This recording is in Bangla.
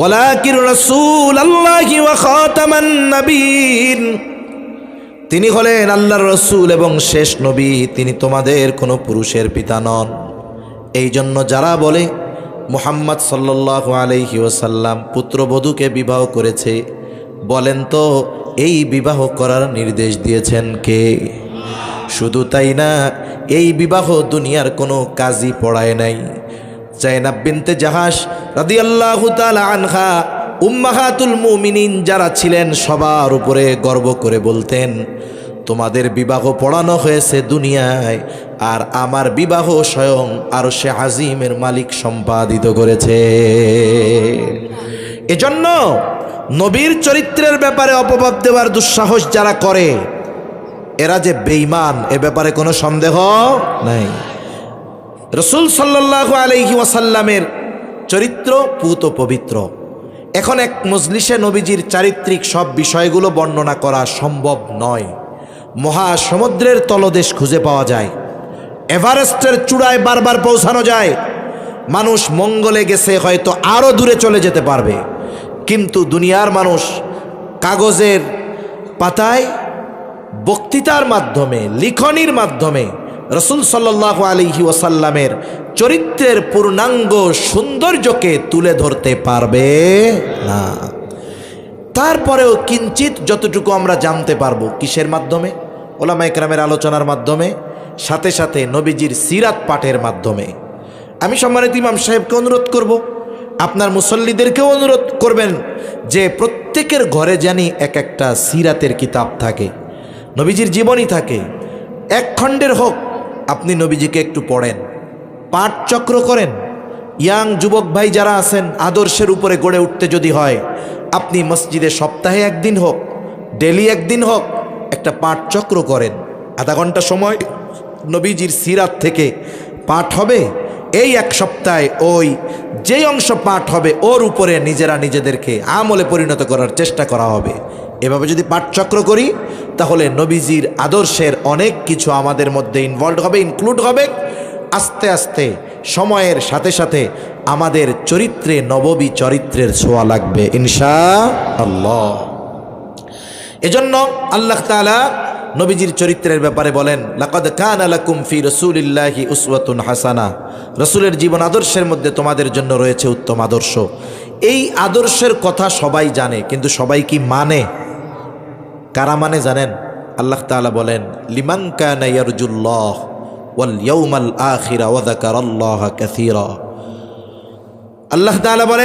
ওয়ালাকিন রাসূলুল্লাহি ওয়া খাতামান নবীন, তিনি হলেন আল্লাহর রাসূল এবং শেষ নবী, তিনি তোমাদের কোনো পুরুষের পিতা নন। এই জন্য যারা বলে মুহাম্মদ সাল্লাল্লাহু আলাইহি ওয়াসাল্লাম পুত্রবধূকে বিবাহ করেছে, বলেন তো এই বিবাহ করার নির্দেশ দিয়েছেন কে? শুধু তাই না, এই বিবাহ দুনিয়ার কোনো কাজই পড়ায় নাই। যায়েনাব বিনতে জাহাশ রাদিয়াল্লাহু তাআলা আনহা উম্মাহাতুল মুমিনিন যারা ছিলেন সবার উপরে গর্ব করে বলতেন, তোমাদের বিবাহ পড়ানো হয়েছে দুনিয়ায়, আর আমার বিবাহ স্বয়ং আরশে আজিমের মালিক সম্পাদিত করেছে। এজন্য নবীর চরিত্রের ব্যাপারে অপবাদ দেওয়ার দুঃসাহস যারা করে, এরা যে বেঈমান এ ব্যাপারে কোনো সন্দেহ নাই। রাসূল সাল্লাল্লাহু আলাইহি ওয়াসাল্লামের চরিত্র পুত পবিত্র। এখন এক মজলিসে নবীজির চারিত্রিক সব বিষয়গুলো বর্ণনা করা সম্ভব নয়। মহাসমুদ্রের তলদেশ খুঁজে পাওয়া যায়, এভারেস্টের চূড়ায় বারবার পৌঁছানো যায়, মানুষ মঙ্গলে গেছে, হয়তো আরও দূরে চলে যেতে পারবে, কিন্তু দুনিয়ার মানুষ কাগজের পাতায় বক্তৃতার মাধ্যমে, লিখনির মাধ্যমে রাসূল সাল্লাল্লাহু আলাইহি ওয়াসাল্লামের চরিত্রের পূর্ণাঙ্গ সৌন্দর্যকে তুলে ধরতে পারবে না। তারপরেও কিঞ্চিত যতটুকু আমরা জানতে পারবো, কিসের মাধ্যমে? ওলামায়ে কেরামের আলোচনার মাধ্যমে, সাথে সাথে নবীজির সিরাত পাঠের মাধ্যমে। আমি সম্মানিত ইমাম সাহেবকে অনুরোধ করব, আপনার মুসল্লিদেরকেও অনুরোধ করবেন যে প্রত্যেকের ঘরে জানি এক একটা সিরাতের কিতাব থাকে, নবীজির জীবনী থাকে। এক খণ্ডের হোক আপনি নবীজিকে একটু পড়েন, পাঠচক্র করেন। ইয়াং যুবক ভাই যারা আছেন, আদর্শের উপরে গড়ে উঠতে যদি হয়, আপনি মসজিদে সপ্তাহে একদিন হোক, ডেলি একদিন হোক, একটা পাঠচক্র করেন। আধা ঘন্টা সময় নবীজির সিরাত থেকে পাঠ হবে। এই এক সপ্তাহে ওই যেই অংশ পাঠ হবে ওর উপরে নিজেদেরকে আমলে পরিণত করার চেষ্টা করা হবে। এভাবে যদি পাঠচক্র করি, তাহলে নবীজির আদর্শের অনেক কিছু আমাদের মধ্যে ইনভলভ হবে, ইনক্লুড হবে। আস্তে আস্তে সময়ের সাথে সাথে আমাদের চরিত্রে নববী চরিত্রের ছোঁয়া লাগবে ইনশাআল্লাহ। এজন্য আল্লাহ তাআলা নবীজির চরিত্রের ব্যাপারে বলেন, লাকাদ কানা লাকুম ফি রাসূলিল্লাহি উসওয়াতুন হাসানাহ, রাসূলের জীবন আদর্শের মধ্যে তোমাদের জন্য রয়েছে উত্তম আদর্শ। এই আদর্শের কথা সবাই জানে, কিন্তু সবাই কি মানে? কারা মানে জানেন? আল্লাহ তাআলা বলেন, লিমান কানা ইয়ারজুল্লাহ ওয়াল ইয়াউমাল আখিরা ওয়া যাকারাল্লাহা কাসীরা। আল্লাহ তাআলা বলেন,